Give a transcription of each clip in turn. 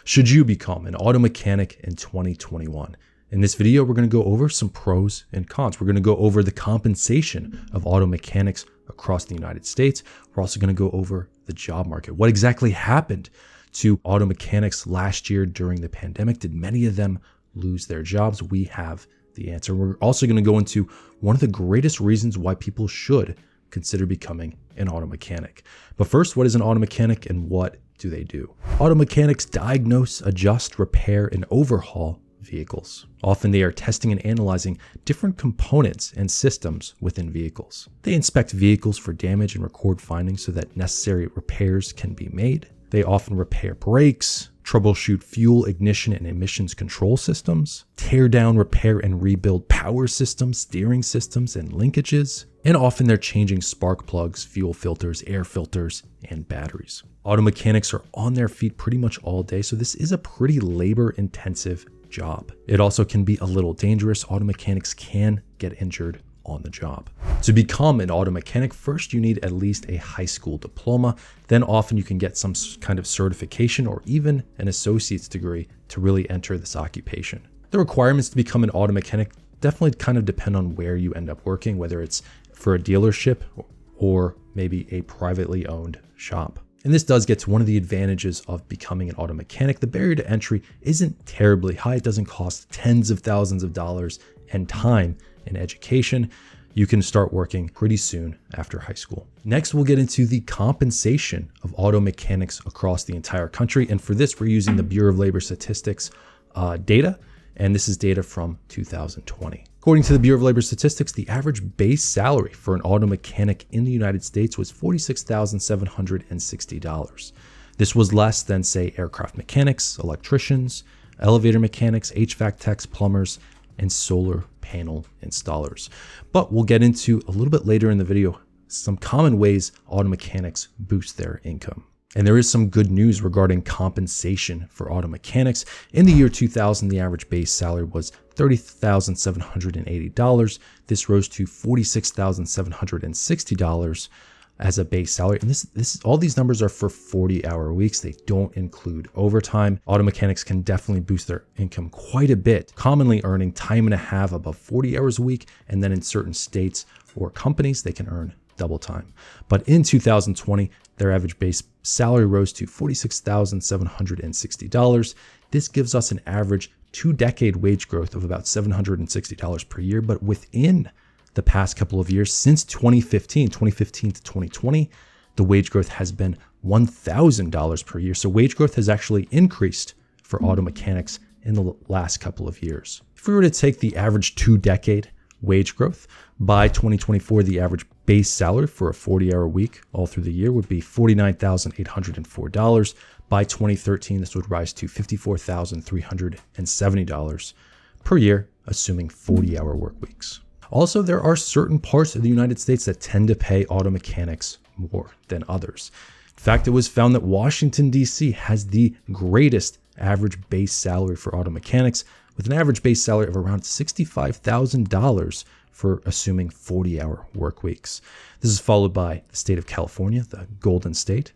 Should you become an auto mechanic in 2021? In this video, we're going to go over some pros and cons. We're going to go over the compensation of auto mechanics across the United States. We're also going to go over the job market. What exactly happened to auto mechanics last year during the pandemic? Did many of them lose their jobs? We have the answer. We're also going to go into one of the greatest reasons why people should consider becoming an auto mechanic. But first, what is an auto mechanic and what do they do? Auto mechanics diagnose, adjust, repair, and overhaul vehicles. Often they are testing and analyzing different components and systems within vehicles. They inspect vehicles for damage and record findings so that necessary repairs can be made. They often repair brakes, troubleshoot fuel, ignition, and emissions control systems, tear down, repair, and rebuild power systems, steering systems, and linkages. And often they're changing spark plugs, fuel filters, air filters, and batteries. Auto mechanics are on their feet pretty much all day, so this is a pretty labor-intensive job. It also can be a little dangerous. Auto mechanics can get injured on the job. To become an auto mechanic, first you need at least a high school diploma. Then often you can get some kind of certification or even an associate's degree to really enter this occupation. The requirements to become an auto mechanic definitely kind of depend on where you end up working, whether it's for a dealership or maybe a privately owned shop. And this does get to one of the advantages of becoming an auto mechanic. The barrier to entry isn't terribly high. It doesn't cost tens of thousands of dollars and time and education. You can start working pretty soon after high school. Next, we'll get into the compensation of auto mechanics across the entire country. And for this, we're using the Bureau of Labor Statistics data. And this is data from 2020. According to the Bureau of Labor Statistics, the average base salary for an auto mechanic in the United States was $46,760. This was less than, say, aircraft mechanics, electricians, elevator mechanics, HVAC techs, plumbers, and solar panel installers. But we'll get into a little bit later in the video some common ways auto mechanics boost their income. And there is some good news regarding compensation for auto mechanics. In the year 2000, the average base salary was $30,780. This rose to $46,760 as a base salary. And this all these numbers are for 40-hour weeks. They don't include overtime. Auto mechanics can definitely boost their income quite a bit, commonly earning time and a half above 40 hours a week. And then in certain states or companies, they can earn double time. But in 2020, their average base salary rose to $46,760. This gives us an average 2-decade wage growth of about $760 per year. But within the past couple of years, since 2015 to 2020, the wage growth has been $1,000 per year. So wage growth has actually increased for auto mechanics in the last couple of years. If we were to take the average 2-decade wage growth, by 2024, the average base salary for a 40-hour week all through the year would be $49,804. By 2013, this would rise to $54,370 per year, assuming 40-hour work weeks. Also, there are certain parts of the United States that tend to pay auto mechanics more than others. In fact, it was found that Washington, D.C. has the greatest average base salary for auto mechanics, with an average base salary of around $65,000 for assuming 40-hour work weeks. This is followed by the state of California, the Golden State,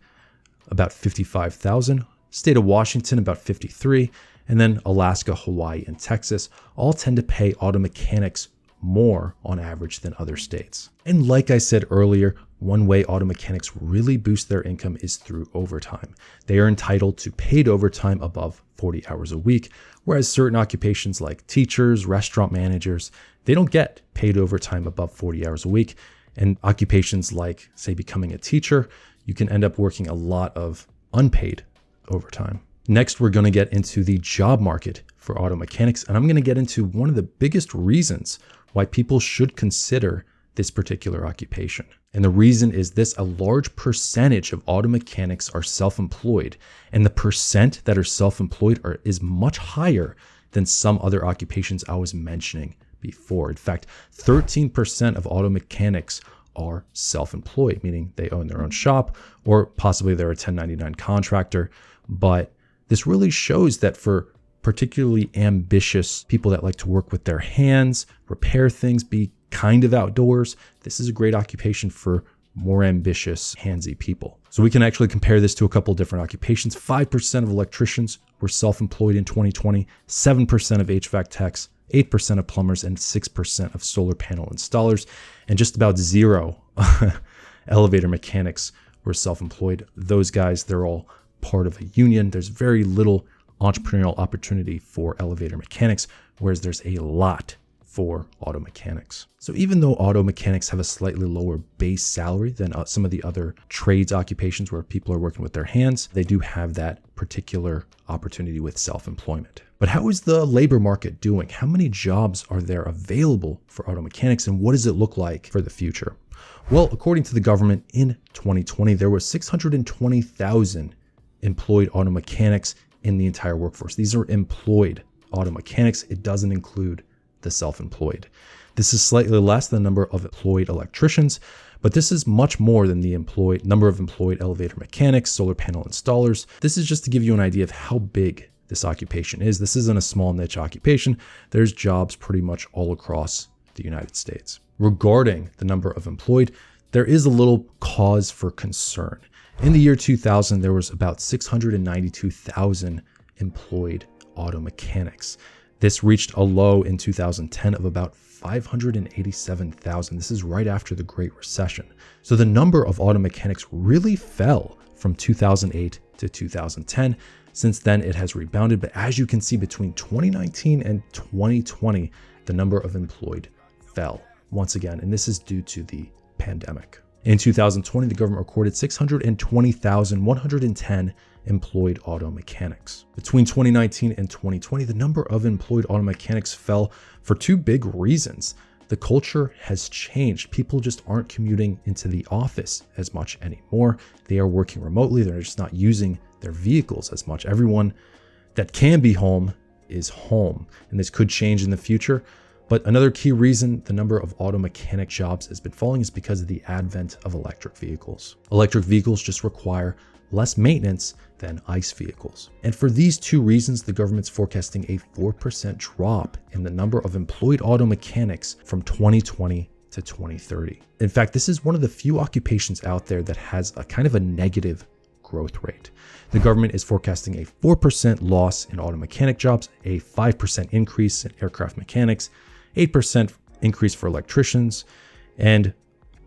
about $55,000, state of Washington, about $53,000, and then Alaska, Hawaii, and Texas all tend to pay auto mechanics more on average than other states. And like I said earlier, one way auto mechanics really boost their income is through overtime. They are entitled to paid overtime above 40 hours a week, whereas certain occupations like teachers, restaurant managers, they don't get paid overtime above 40 hours a week. And occupations like, say, becoming a teacher, you can end up working a lot of unpaid overtime. Next, we're going to get into the job market for auto mechanics, and I'm going to get into one of the biggest reasons why people should consider this particular occupation. And the reason is this: a large percentage of auto mechanics are self-employed, and the percent that are self-employed is much higher than some other occupations I was mentioning before. In fact, 13% of auto mechanics are self-employed, meaning they own their own shop or possibly they're a 1099 contractor. But this really shows that for particularly ambitious people that like to work with their hands, repair things, be kind of outdoors, this is a great occupation for more ambitious, handsy people. So we can actually compare this to a couple different occupations. 5% of electricians were self-employed in 2020, 7% of HVAC techs, 8% of plumbers, and 6% of solar panel installers, and just about zero elevator mechanics were self-employed. Those guys, they're all part of a union. There's very little entrepreneurial opportunity for elevator mechanics, whereas there's a lot for auto mechanics. So even though auto mechanics have a slightly lower base salary than some of the other trades occupations where people are working with their hands, they do have that particular opportunity with self-employment. But how is the labor market doing? How many jobs are there available for auto mechanics, and what does it look like for the future? Well, according to the government, in 2020, there was 620,000 employed auto mechanics in the entire workforce. These are employed auto mechanics. It doesn't include the self-employed. This is slightly less than the number of employed electricians, but this is much more than the number of employed elevator mechanics, solar panel installers. This is just to give you an idea of how big this occupation is. This isn't a small niche occupation. There's jobs pretty much all across the United States. Regarding the number of employed, there is a little cause for concern. In the year 2000, there was about 692,000 employed auto mechanics. This reached a low in 2010 of about 587,000. This is right after the Great Recession. So the number of auto mechanics really fell from 2008 to 2010. Since then, it has rebounded. But as you can see, between 2019 and 2020, the number of employed fell once again. And this is due to the pandemic. In 2020, the government recorded 620,110 employed auto mechanics. Between 2019 and 2020, the number of employed auto mechanics fell for two big reasons. The culture has changed. People just aren't commuting into the office as much anymore. They are working remotely. They're just not using their vehicles as much. Everyone that can be home is home, and this could change in the future. But another key reason the number of auto mechanic jobs has been falling is because of the advent of electric vehicles. Electric vehicles just require less maintenance than ICE vehicles. And for these two reasons, the government's forecasting a 4% drop in the number of employed auto mechanics from 2020 to 2030. In fact, this is one of the few occupations out there that has a kind of a negative growth rate. The government is forecasting a 4% loss in auto mechanic jobs, a 5% increase in aircraft mechanics, 8% increase for electricians, and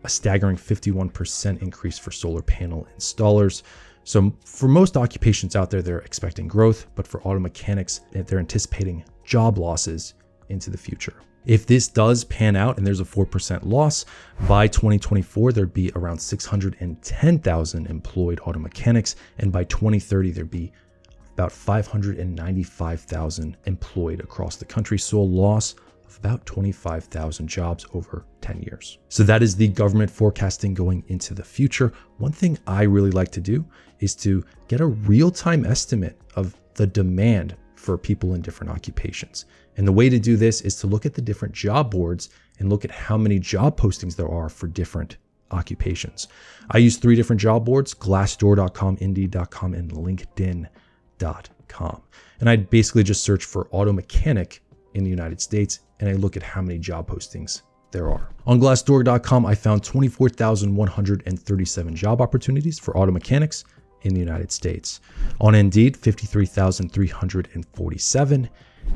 a staggering 51% increase for solar panel installers. So for most occupations out there, they're expecting growth, but for auto mechanics, they're anticipating job losses into the future. If this does pan out and there's a 4% loss, by 2024, there'd be around 610,000 employed auto mechanics, and by 2030, there'd be about 595,000 employed across the country. So a loss of about 25,000 jobs over 10 years. So that is the government forecasting going into the future. One thing I really like to do is to get a real-time estimate of the demand for people in different occupations. And the way to do this is to look at the different job boards and look at how many job postings there are for different occupations. I use 3 different job boards: Glassdoor.com, Indeed.com, and LinkedIn.com. And I basically just search for auto mechanic in the United States, and I look at how many job postings there are. On Glassdoor.com, I found 24,137 job opportunities for auto mechanics in the United States. On Indeed, 53,347,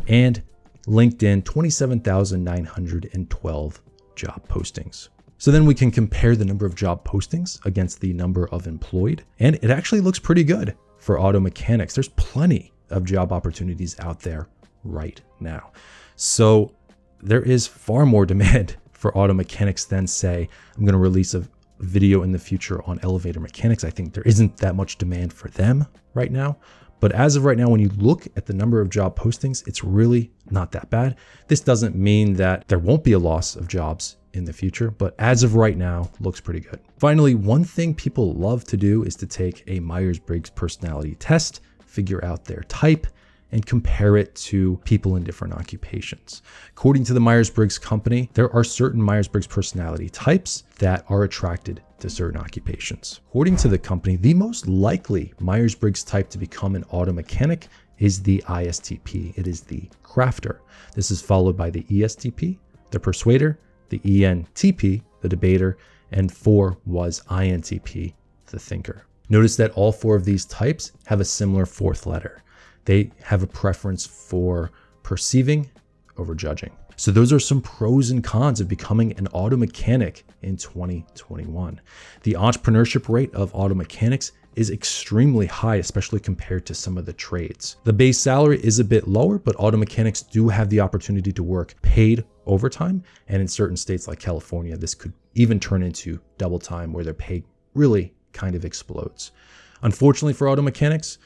and LinkedIn, 27,912 job postings. So then we can compare the number of job postings against the number of employed, and it actually looks pretty good for auto mechanics. There's plenty of job opportunities out there right now. So there is far more demand for auto mechanics than, say, I'm going to release a video in the future on elevator mechanics. I think there isn't that much demand for them right now. But as of right now, when you look at the number of job postings, it's really not that bad. This doesn't mean that there won't be a loss of jobs in the future, but as of right now, looks pretty good. Finally, one thing people love to do is to take a Myers-Briggs personality test, figure out their type, and compare it to people in different occupations. According to the Myers-Briggs company, there are certain Myers-Briggs personality types that are attracted to certain occupations. According to the company, the most likely Myers-Briggs type to become an auto mechanic is the ISTP. It is the crafter. This is followed by the ESTP, the persuader, the ENTP, the debater, and 4 was INTP, the thinker. Notice that all 4 of these types have a similar 4th letter. They have a preference for perceiving over judging. So those are some pros and cons of becoming an auto mechanic in 2021. The entrepreneurship rate of auto mechanics is extremely high, especially compared to some of the trades. The base salary is a bit lower, but auto mechanics do have the opportunity to work paid overtime. And in certain states like California, this could even turn into double time where their pay really kind of explodes. Unfortunately for auto mechanics,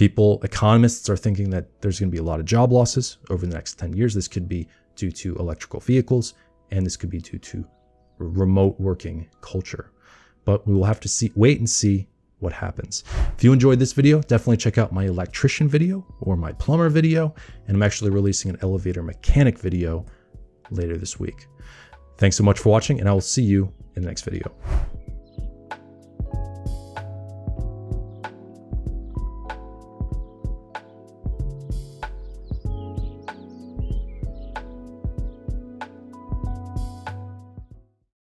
economists are thinking that there's going to be a lot of job losses over the next 10 years. This could be due to electrical vehicles, and this could be due to remote working culture. But we will have to wait and see what happens. If you enjoyed this video, definitely check out my electrician video or my plumber video, and I'm actually releasing an elevator mechanic video later this week. Thanks so much for watching, and I will see you in the next video.